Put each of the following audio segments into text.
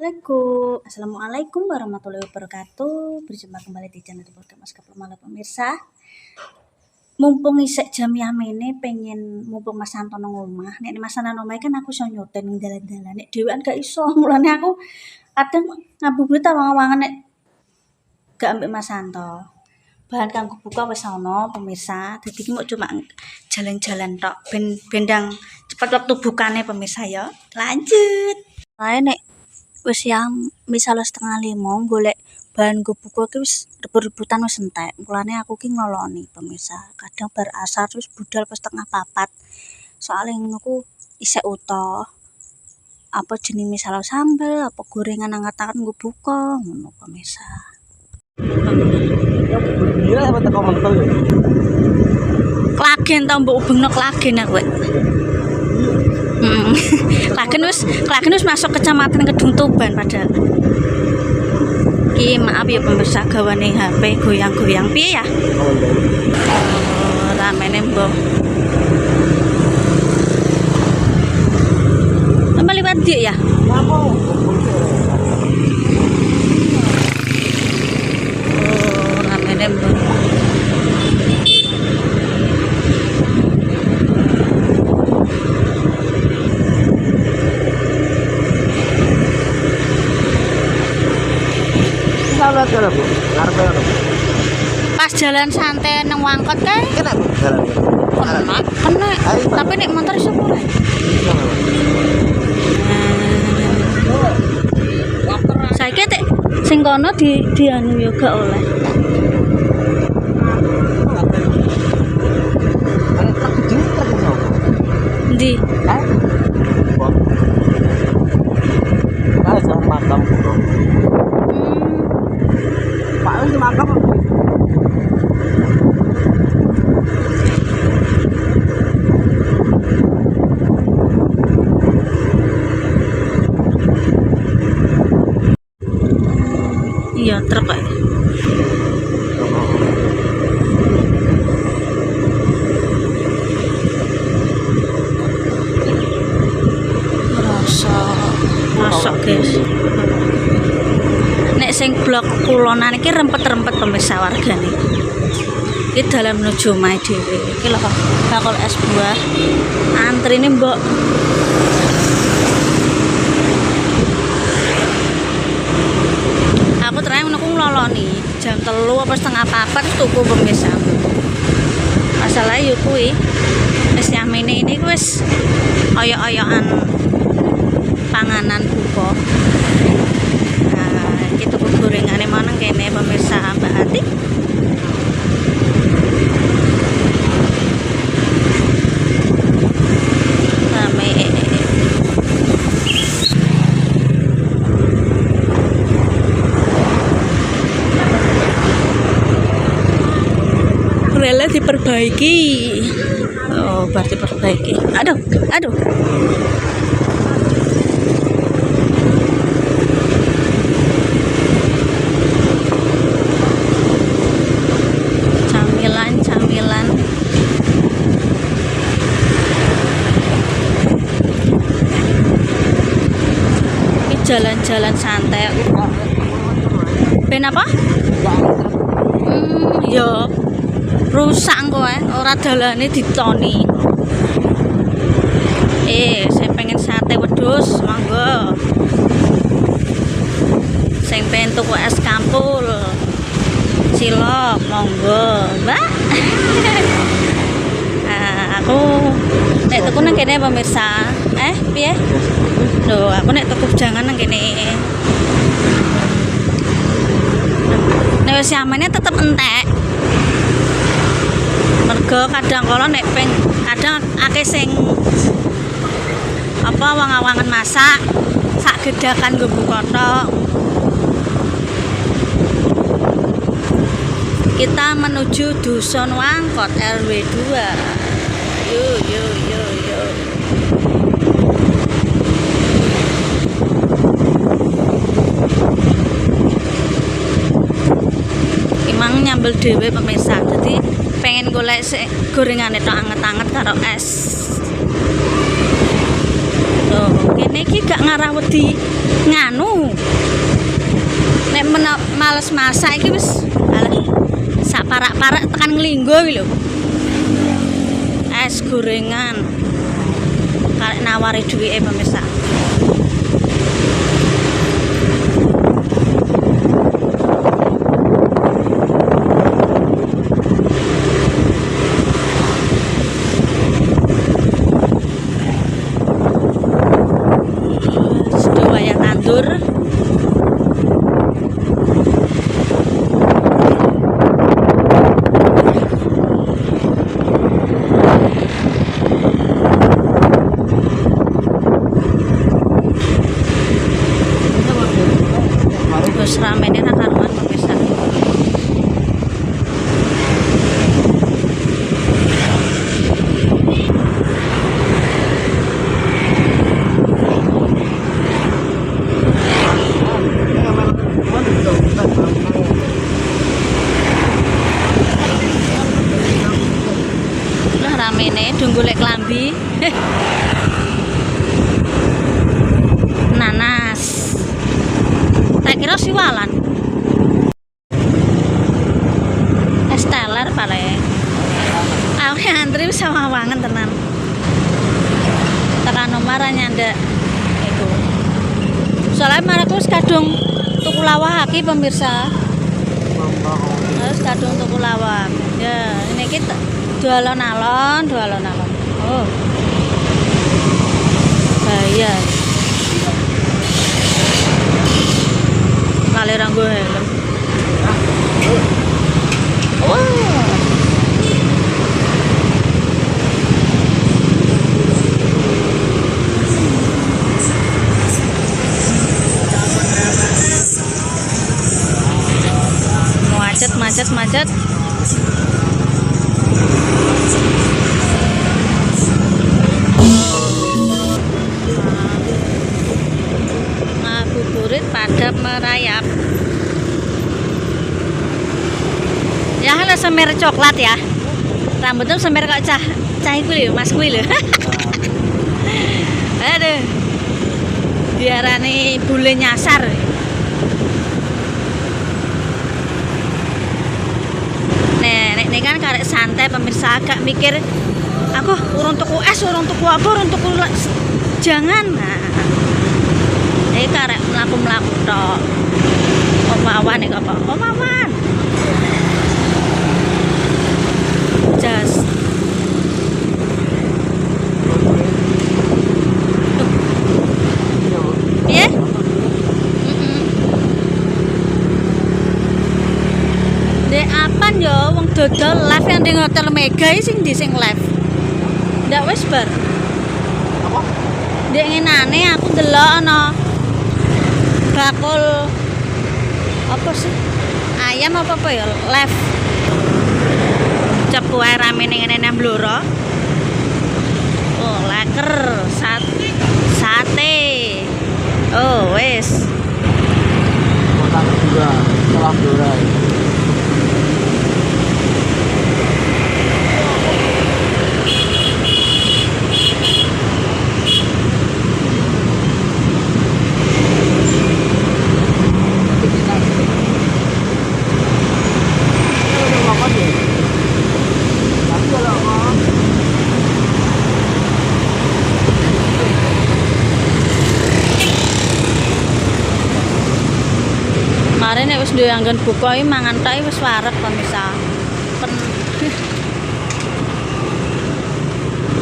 Assalamualaikum warahmatullahi wabarakatuh. Berjumpa kembali di channel program Maskapai Malam pemirsa. Mumpung isek jam ini pengen mumpung Mas Santo nang omah. Nek Mas Santo nang omah kan aku iso nyoten ning dalan-dalan. Nek dhewean gak iso. Mulane aku kadang ngabuburit awang-awangan nek gak ambek Mas Santo. Bahan kanggo buka wis ana pemirsa. Dadi iki cuma jalan-jalan tok bendang cepat waktu bukane pemirsa ya. Lanjut. Lae nek wis yang misalnya 4:30 golek bahan go buka ki wis rebut-rebutan wis entek. Mulane aku ki ngeloni pemirsa. Kadang bar asar wis budal pas 3:30. Soale aku isek utuh. Apa jeneng misalnya sambel, apa gorengan angkat-angkat nggo buka ngono pemirsa. Iya, apa teko mentel ya? Klagen ta mbok ubengno klagen aku. Klagen wis masuk kecamatan Kedung Tuban padahal. Ki maaf ya pemirsa gawane HP goyang-goyang piye ya? Oh, ramene mbok. Sampai liwat dia ya? Oh, ramene mbok. Pas jalan santai nang Wangkot kae Kena Bu, jalan. kena. Tapi nek motor iso ora. Saiki tek sing kono di anu yo gak oleh. Ndi? Jalan makam. Pak ini makam. Iya, truk kae. Masuk guys. Nek sing blok kulonan iki rempet-rempet pemirsa wargane. Iki dalam menuju omahe dhewe. Iki lho bakul es buah. Antrine mbok. Aku terakhir menunggu ngeloloni jam 3 apa 3:30 terus tuku pemirsa. Masalahnya yuk kuwi wis nyamene ini wis oyok-oyokan panganan buka. Nah, iki tuku gorengane maneng kene pemirsa Mbak Ati. Rame. Rela diperbaiki. Oh, berarti perbaiki. Aduh. Camilan. Ini jalan-jalan santai. Ben apa? Ya rusak kowe ora dalane ditoni. Saya pengen sate wedhus monggo. Sing pengen tuku es campur cilok monggo Mbak. Aku nek tuku nang kene pemirsa piye lho aku nek tuku jangan nang kene nek wis amane tetep entek mergo kadang kala nek kadang akeh sing apa awang-awangan masak sak gedakan nggo buka tok. Kita menuju Dusun Wangkot RW 2. Yuk. Emang nyambel dhewe pemirsa. Jadi pengen golek gorengane tok anget-anget karo es. Tuh, kene iki gak ngarah wedi nganu. Nek males masak iki wis sak parak-parak tekan nglinggo iki lho. Es gorengan. Karek nawari duwike pemirsa. Sudah wayah tandur. Terus ramene ra karuan pemirsa. Lah ramene do golek klambi. Nanas. Tak kira siwalan. Es teler paling. Aku antri sama wangen tenan. Tekan nomor nyandek itu. Soalnya marek wis kadung tuku lawah iki pemirsa. Harus kadung tuku lawah. Ya, ini kita dua alon-alon. Oh. Bayar. Kali ranggo helm. Wow. Macet. Ngabuburit pada merayap. Ya halo semer coklat ya. Rambutnya semer kok cah iku lho, Mas kuwi lho. Aduh. Diarani bule nyasar. Nek kan karek santai pemirsa, agak mikir aku urung tuku es, urung tuku apa, urung tuku jangan. Nah. Karek mlaku-mlaku tok. Omawan iki apa? Omawan. Jas. Piye? Dek apan yo wong dodol live yang di Hotel Mega sing di sing live. Ndak wis bar. Apa? Dek ngenane aku ndelok ana bakul apa sih? Ayam apa ya live. Cepu ae rame ning ngene nang Blora. Oh, leker sate. Oh, wis. Kota juga setelah Blora. Mare nek wis duwe anggen buka iki mangan tok wis wareg pemirsa.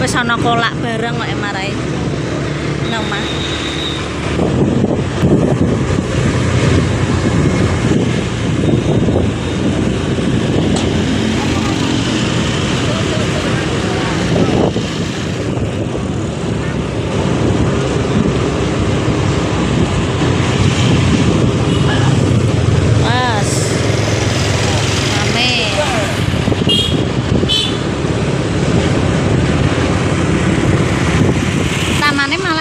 Wis ana kolak bareng kok marai. Nang omah.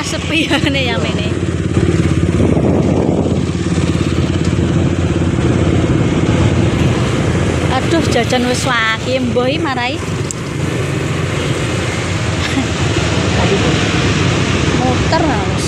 Sepi ya ini yang ini. Aduh jajan wis waki mbah iki marai. Muter harus.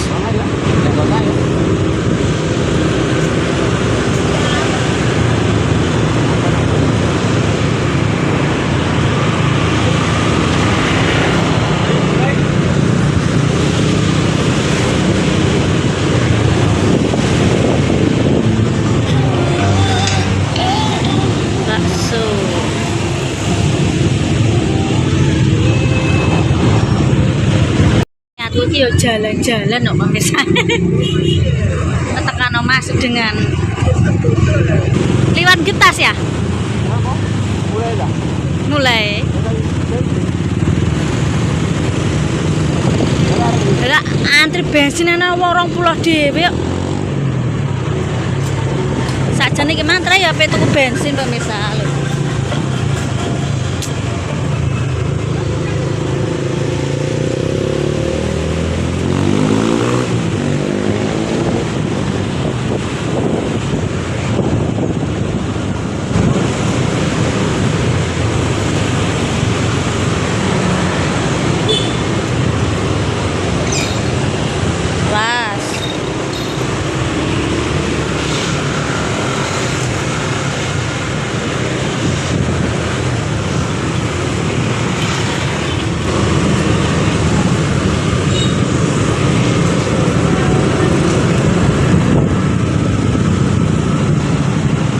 iki yo jalan-jalan kok pemirsa. Tekan masuk dengan liwat getas ya? Apa? Mulai dah. Mulai. Lah antri bensin ana 20 dhewe kok. Sakjane iki mantra ya ape tuku bensin pemirsa.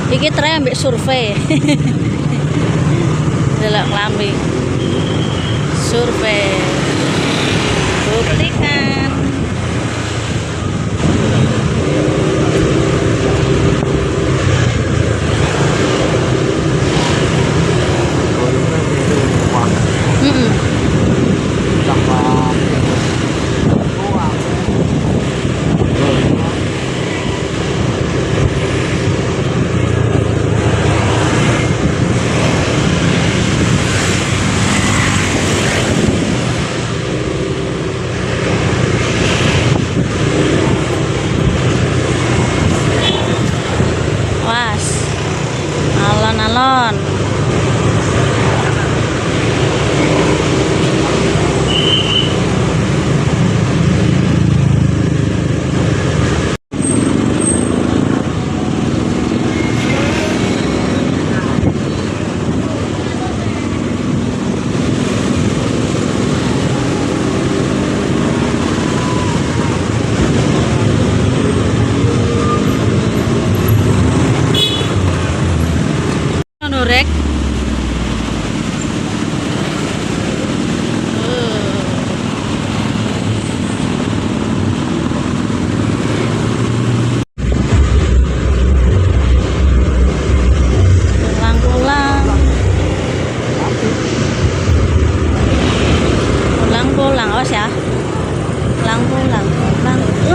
Iki trek ambek survei. Delok klambi. Survei. Buktikan. Alon-alon. Rek. Pulang, awas ya. Pulang.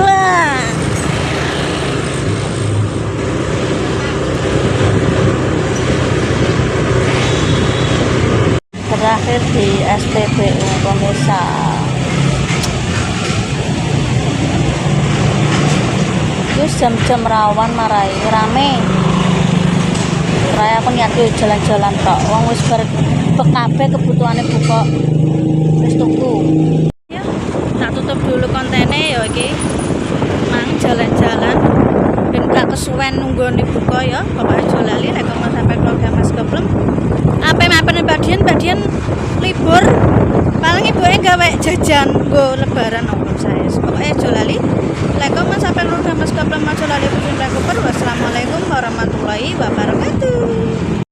Wah. Terakhir di SPBU pemirsa. Terus jam-jam rawan marai rame. Raya aku niat jalan-jalan tok. Wong wis kabeh kebutuhane buka. Wis tuku. Ya, tak tutup dulu kontennya ya iki. Mang jalan-jalan ben gak kesuwen nunggu buka ya. Pokoknya aja lali nek mau sampai keluarga Mas Geblem. Apa-apa badian libur paling ibuke gawe jajan nggo lebaran om saya. Pokoknya aja lali. Like, comment, sampai keluarga Mas Geblem, aja lali. Wassalamualaikum warahmatullahi wabarakatuh.